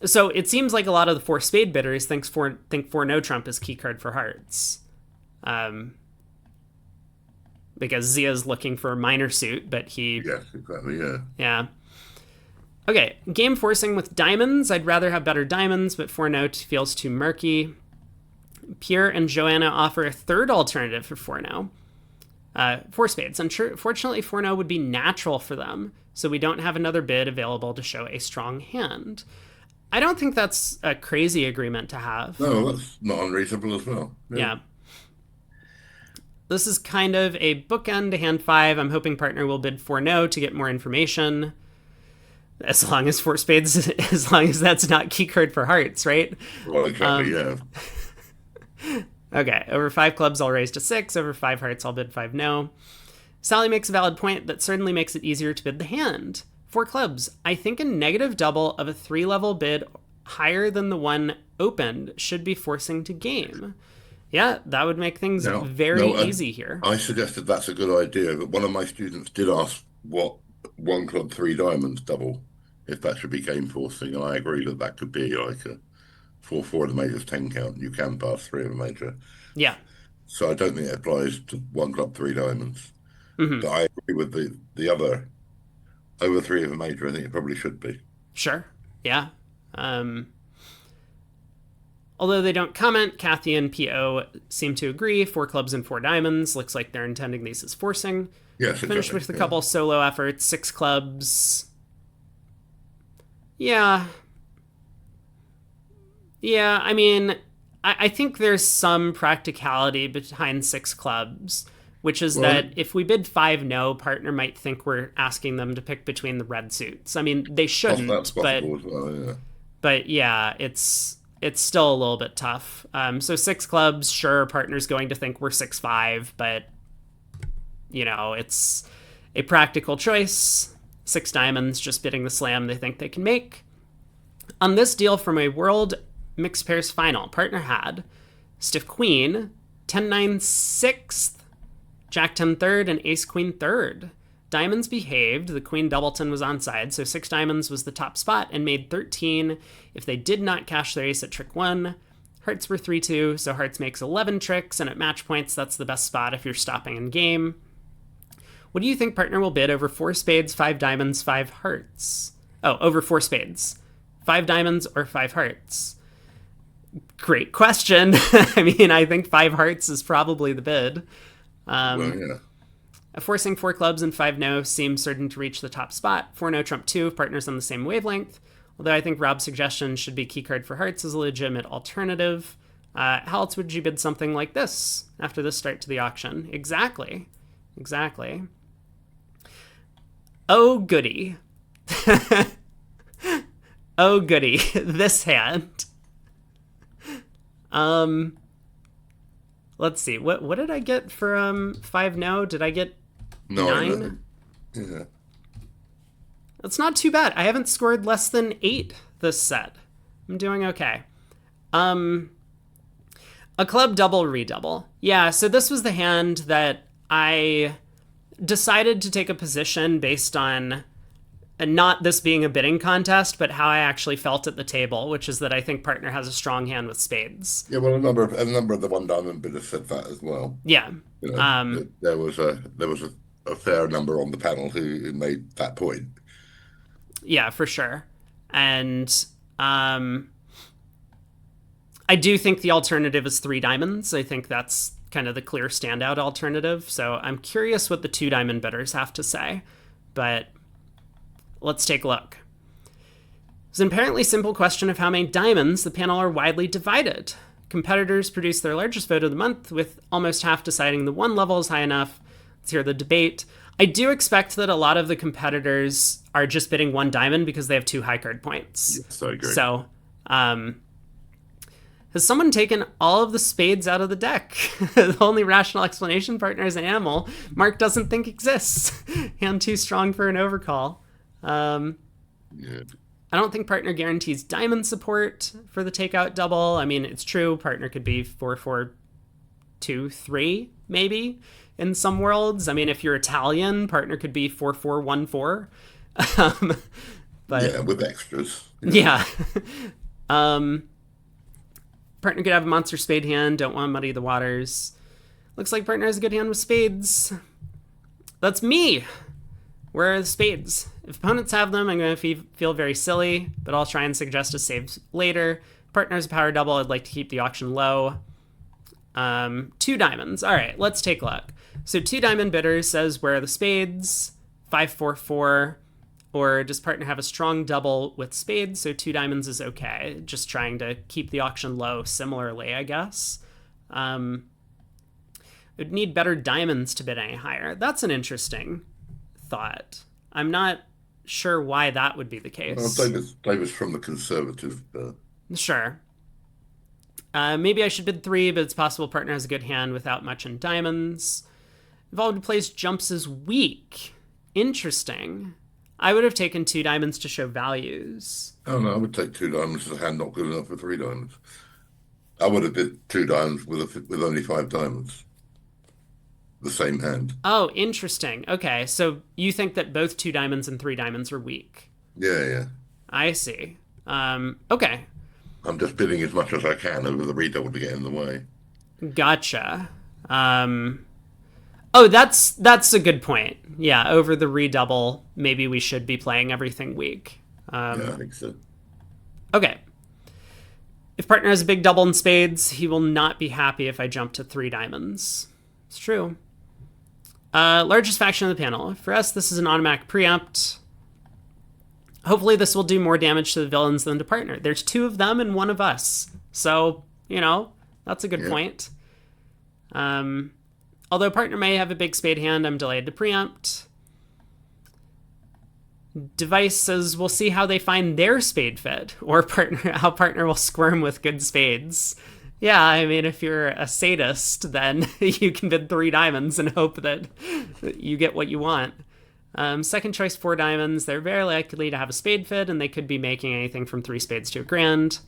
So it seems like a lot of the 4 spade bidders think 4 no trump is key card for hearts. Because Zia's looking for a minor suit, but he... Yes, exactly, yeah. Yeah. Okay, game forcing with diamonds. I'd rather have better diamonds, but 4 no feels too murky. Pierre and Joanna offer a third alternative for 4 no. 4 spades. Unfortunately, 4 no would be natural for them, so we don't have another bid available to show a strong hand. I don't think that's a crazy agreement to have. No, that's not unreasonable as well. Yeah. This is kind of a bookend to hand 5. I'm hoping partner will bid 4 no to get more information. As long as 4 spades, as long as that's not key card for hearts, right? Well, exactly, yeah. Okay, over 5 clubs, I'll raise to 6. Over 5 hearts, I'll bid 5 no. Sally makes a valid point that certainly makes it easier to bid the hand. 4 clubs. I think a negative double of a 3-level bid higher than the one opened should be forcing to game. Yeah, that would make things very easy here. I suggested that's a good idea, but one of my students did ask what 1 club 3 diamonds double, if that should be game forcing, and I agree that that could be like a 4-4 of the major's 10 count. You can pass 3 of a major. Yeah. So I don't think it applies to 1 club 3 diamonds. But I agree with the other over 3 of a major. I think it probably should be. Sure. Yeah. Although they don't comment, Kathy and PO seem to agree. 4 clubs and 4 diamonds. Looks like they're intending these as forcing. Yes, Finished with a couple solo efforts. 6 clubs. Yeah. Yeah, I mean, I think there's some practicality behind 6 clubs, which is that if we bid 5 no, partner might think we're asking them to pick between the red suits. I mean, they shouldn't, that's possible as well, yeah. But yeah, it's still a little bit tough. So 6 clubs, sure, partner's going to think we're 6-5, but you know, it's a practical choice. 6 diamonds, just bidding the slam they think they can make. On this deal from a world mixed pairs final, partner had stiff queen, 10-9 6th, jack 10 3rd, and ace queen 3rd. Diamonds behaved. The queen doubleton was onside, so 6 diamonds was the top spot and made 13 if they did not cash their ace at trick 1. Hearts were 3-2, so hearts makes 11 tricks, and at match points, that's the best spot if you're stopping in game. What do you think partner will bid over 4 spades, 5 diamonds, 5 hearts? Oh, over 4 spades. 5 diamonds or 5 hearts? Great question. I mean, I think 5 hearts is probably the bid. Well, yeah. Forcing 4 clubs and 5 no seems certain to reach the top spot. 4 no trump 2 if partners on the same wavelength. Although I think Rob's suggestion should be key card for hearts as a legitimate alternative. How else would you bid something like this after the start to the auction? Exactly. Oh, goody. Oh, goody. This hand. Let's see. What did I get for 5 no? Did I get 9? Yeah. That's not too bad. I haven't scored less than 8 this set. I'm doing okay. A club double redouble. Yeah, so this was the hand that I decided to take a position based on not this being a bidding contest, but how I actually felt at the table, which is that I think partner has a strong hand with spades. Yeah, well, a number of the 1 diamond bidders said that as well. Yeah. You know, there was a fair number on the panel who made that point. Yeah, for sure. And I do think the alternative is 3 diamonds. I think that's kind of the clear standout alternative. So I'm curious what the 2 diamond bidders have to say. But let's take a look. It's an apparently simple question of how many diamonds. The panel are widely divided. Competitors produce their largest vote of the month, with almost half deciding the one level is high enough. Let's hear the debate. I do expect that a lot of the competitors are just bidding one diamond because they have 2 high card points. Yes, I agree. So, has someone taken all of the spades out of the deck? The only rational explanation, partner, is an animal Mark doesn't think exists. Hand too strong for an overcall. Yeah. I don't think partner guarantees diamond support for the takeout double. I mean, it's true. Partner could be 4-4-2-3, maybe, in some worlds. I mean, if you're Italian, partner could be 4-4-1-4. But Yeah, with extras. yeah. Partner could have a monster spade hand. Don't want to muddy the waters. Looks like partner has a good hand with spades. That's me. Where are the spades? If opponents have them, I'm going to feel very silly, but I'll try and suggest a save later. Partner's a power double. I'd like to keep the auction low. 2 diamonds. All right, let's take a look. So 2 diamond bidders says, where are the spades? 5-4-4. Or does partner have a strong double with spades? So 2 diamonds is okay. Just trying to keep the auction low similarly, I guess. Would need better diamonds to bid any higher. That's an interesting thought. I'm not sure why that would be the case. Well, Davis from the conservative. Sure. Maybe I should bid 3, but it's possible partner has a good hand without much in diamonds. Involved plays jumps is weak. Interesting. I would have taken 2 diamonds to show values. Oh no, I would take 2 diamonds as a hand not good enough for 3 diamonds. I would have bid 2 diamonds with only 5 diamonds. The same hand. Oh, interesting. Okay, so you think that both 2 diamonds and 3 diamonds are weak. Yeah. I see. Okay. I'm just bidding as much as I can over the redouble to get in the way. Gotcha. Oh, that's a good point. Yeah, over the redouble, maybe we should be playing everything weak. Yeah, I think so. Okay. If partner has a big double in spades, he will not be happy if I jump to 3 diamonds. It's true. Largest faction of the panel. For us, this is an automatic preempt. Hopefully this will do more damage to the villains than to partner. There's 2 of them and 1 of us. So, that's a good point. Although partner may have a big spade hand, I'm delayed to preempt. Device says we'll see how they find their spade fit, or how partner will squirm with good spades. Yeah, I mean, if you're a sadist, then you can bid 3 diamonds and hope that you get what you want. Second choice, 4 diamonds. They're very likely to have a spade fit, and they could be making anything from 3 spades to a grand.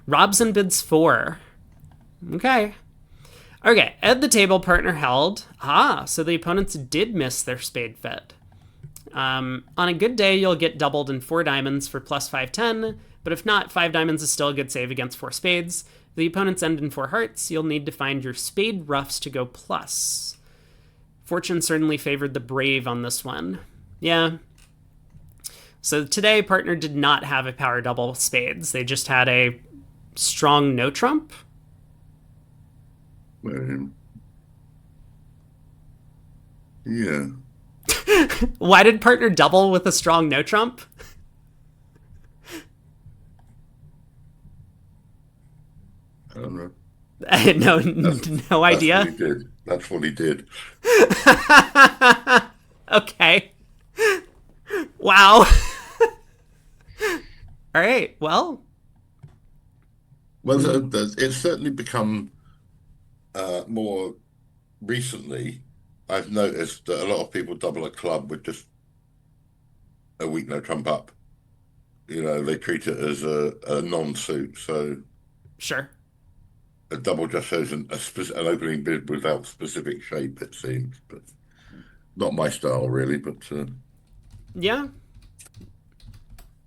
Robson bids 4. Okay. At the table, partner held. So the opponents did miss their spade fit. On a good day, you'll get doubled in 4 diamonds for plus 5-10, but if not, 5 diamonds is still a good save against 4 spades. If the opponents end in 4 hearts, you'll need to find your spade roughs to go plus. Fortune certainly favored the brave on this one. Yeah. So today, partner did not have a power double spades. They just had a strong no trump. Yeah. Why did partner double with a strong no trump? I don't know. No idea. That's what he did. Okay. Wow. All right. Well, it's certainly become more recently. I've noticed that a lot of people double a club with just a weak no trump up. They treat it as a non-suit. So sure. a double just shows an opening bid without specific shape, it seems. But not my style, really. But yeah.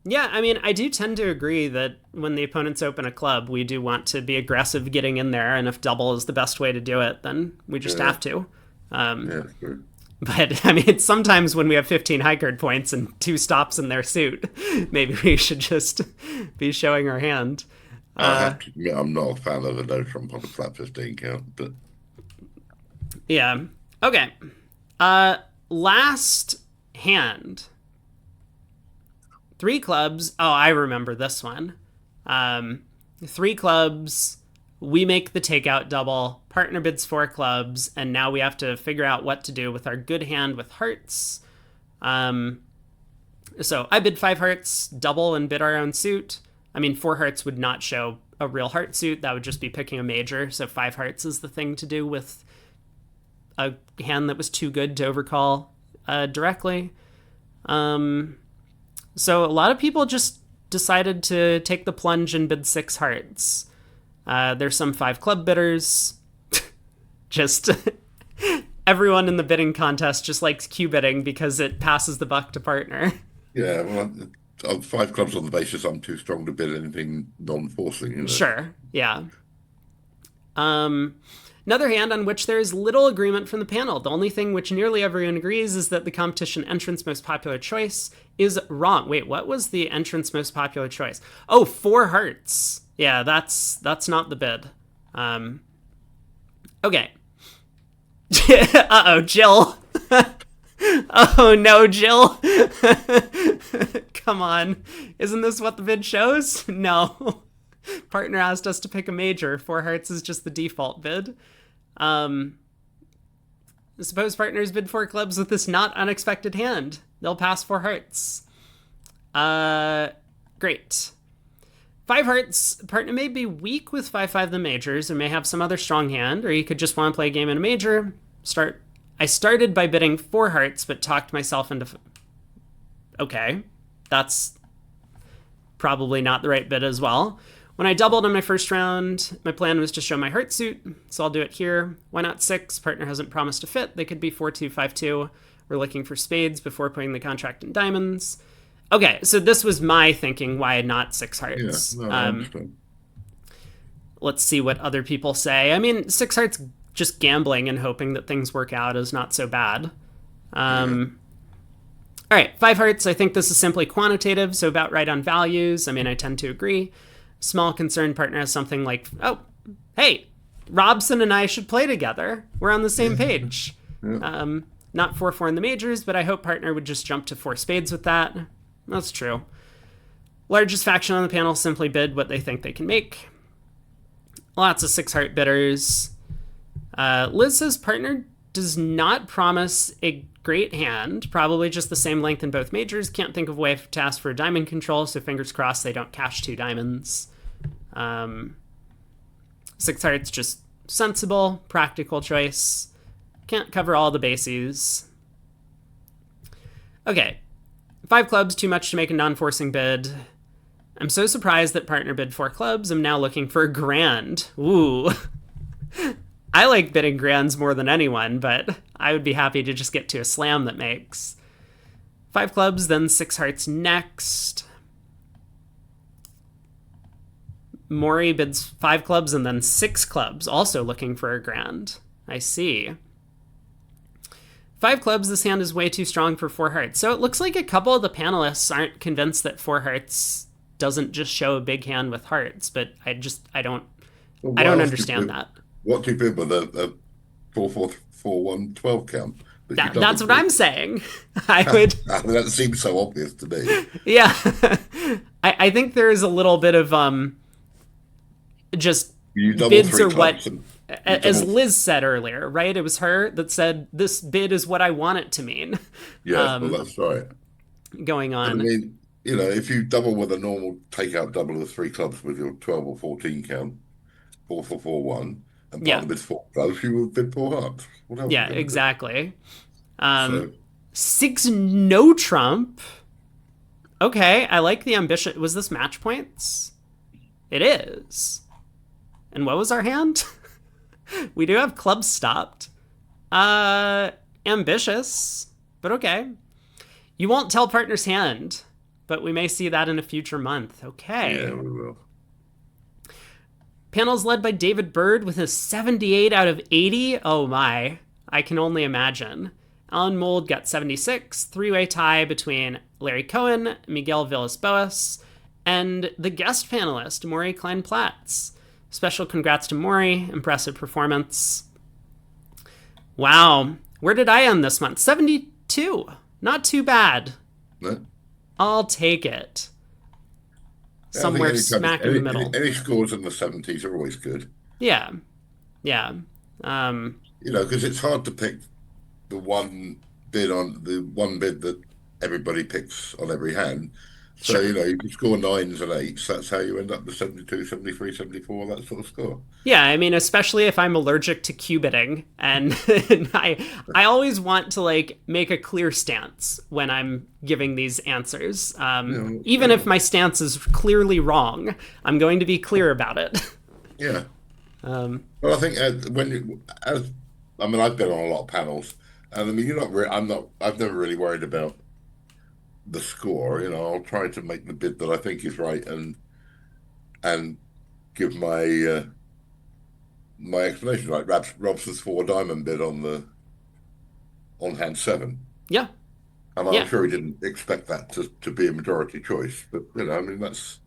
Yeah, I mean, I do tend to agree that when the opponents open a club, we do want to be aggressive getting in there, and if double is the best way to do it, then we just have to. Yeah, sure. But, I mean, sometimes when we have 15 high card points and 2 stops in their suit, maybe we should just be showing our hand. I have to admit, I'm not a fan of the no trump on the flat 15 count, but yeah. Okay. Last hand. Three clubs. Oh, I remember this one. Three clubs. We make the takeout double. Partner bids four clubs, and now we have to figure out what to do with our good hand with hearts. So I bid five hearts, double, and bid our own suit. I mean, four hearts would not show a real heart suit. That would just be picking a major. So five hearts is the thing to do with a hand that was too good to overcall directly. So a lot of people just decided to take the plunge and bid six hearts. There's some five club bidders. Just everyone in the bidding contest just likes Q bidding because it passes the buck to partner. Yeah, well, five clubs on the basis I'm too strong to bid anything non-forcing, you know. Sure, yeah. Another hand on which there is little agreement from the panel. The only thing which nearly everyone agrees is that the competition entrance most popular choice is wrong. Wait, what was the entrance most popular choice? Oh, four hearts. Yeah, that's not the bid. Okay. Uh-oh, Jill. Oh no, Jill. Come on. Isn't this what the bid shows? No. Partner asked us to pick a major. Four hearts is just the default bid. Suppose partners bid four clubs with this not unexpected hand. They'll pass four hearts. Great. Five hearts. Partner may be weak with 5-5 the majors, or may have some other strong hand, or you could just want to play a game in a major. I started by bidding four hearts, but talked myself into... Okay. That's probably not the right bid as well. When I doubled in my first round, my plan was to show my heart suit, so I'll do it here. Why not six? Partner hasn't promised to fit. They could be 4-2, 5-2. We're looking for spades before putting the contract in diamonds. Okay, so this was my thinking, why not six hearts? Yeah, no, I understand. Let's see what other people say. I mean, six hearts, just gambling and hoping that things work out is not so bad. All right, five hearts. I think this is simply quantitative, so about right on values. I mean, I tend to agree. Small concerned partner has something like, oh, hey, Robson and I should play together. We're on the same page. Yeah. Not 4-4 in the majors, but I hope partner would just jump to four spades with that. That's true. Largest faction on the panel simply bid what they think they can make. Lots of six heart bidders. Liz says partner does not promise a great hand, probably just the same length in both majors. Can't think of a way to ask for a diamond control, so fingers crossed they don't cash two diamonds. Six hearts, just sensible, practical choice. Can't cover all the bases. Okay. Five clubs, too much to make a non-forcing bid. I'm so surprised that partner bid four clubs. I'm now looking for a grand. Ooh. I like bidding grands more than anyone, but I would be happy to just get to a slam that makes. Five clubs, then six hearts next. Maury bids five clubs and then six clubs, also looking for a grand. I see. Five clubs, this hand is way too strong for four hearts. So it looks like a couple of the panelists aren't convinced that four hearts doesn't just show a big hand with hearts, but I don't understand that. What do you bid with a 4-4-4-1 12 count? That's what I'm saying. I would. That seems so obvious to me. Yeah, I think there is a little bit of just bids are what, as Liz said earlier, right? It was her that said this bid is what I want it to mean. Yeah, well, that's right. Going on. I mean, you know, if you double with a normal takeout double of three clubs with your 12 or 14 count, 4-4-4-1, and partner bids four clubs, you would bid four hearts. Yeah, exactly. Six no trump. Okay, I like the ambition. Was this match points? It is. And what was our hand? We do have clubs stopped. Ambitious, but okay. You won't tell partner's hand, but we may see that in a future month. Okay. Yeah, we will. Panel's led by David Bird with a 78 out of 80. Oh my, I can only imagine. Alan Mould got 76. Three-way tie between Larry Cohen, Miguel Villas-Boas, and the guest panelist, Maury Klein-Platz. Special congrats to Maury. Impressive performance. Wow. Where did I end this month? 72. Not too bad. No. I'll take it. Yeah, I think Somewhere smack in the middle. any scores in the 70s are always good. Yeah, yeah. Um, You know, because it's hard to pick the one bid that everybody picks on every hand. So, you sure. know, you can score nines and eights. That's how you end up with 72, 73, 74, that sort of score. Yeah, I mean, especially if I'm allergic to cubiting, and, and I always want to like make a clear stance when I'm giving these answers. Even if Well, my stance is clearly wrong, I'm going to be clear about it. yeah. um, Well, I think I mean, I've been on a lot of panels, and I mean, I've never really worried about the score. You know, I'll try to make the bid that I think is right and give my explanation. Like Robson's four diamond bid on hand seven, yeah, and I'm yeah, sure he didn't expect that to be a majority choice. But you know, I mean, that's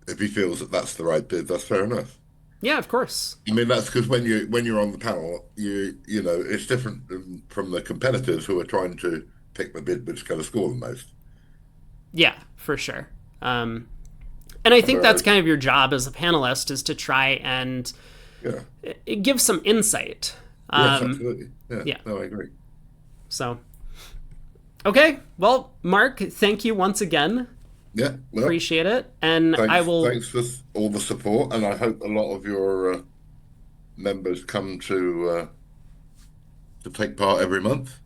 if he feels that that's the right bid, that's fair enough. yeah. Of course. I mean, that's because when you're on the panel, you know it's different from the competitors who are trying to pick the bid which is going to score the most. Yeah, for sure. And I think that's Whereas, kind of your job as a panelist is to try and yeah, give some insight. yes, Um, absolutely, yeah, yeah. no, I agree. So, okay. Well, Mark, thank you once again. Yeah, well, Appreciate it. And I will, thanks for all the support, and I hope a lot of your members come to take part every month.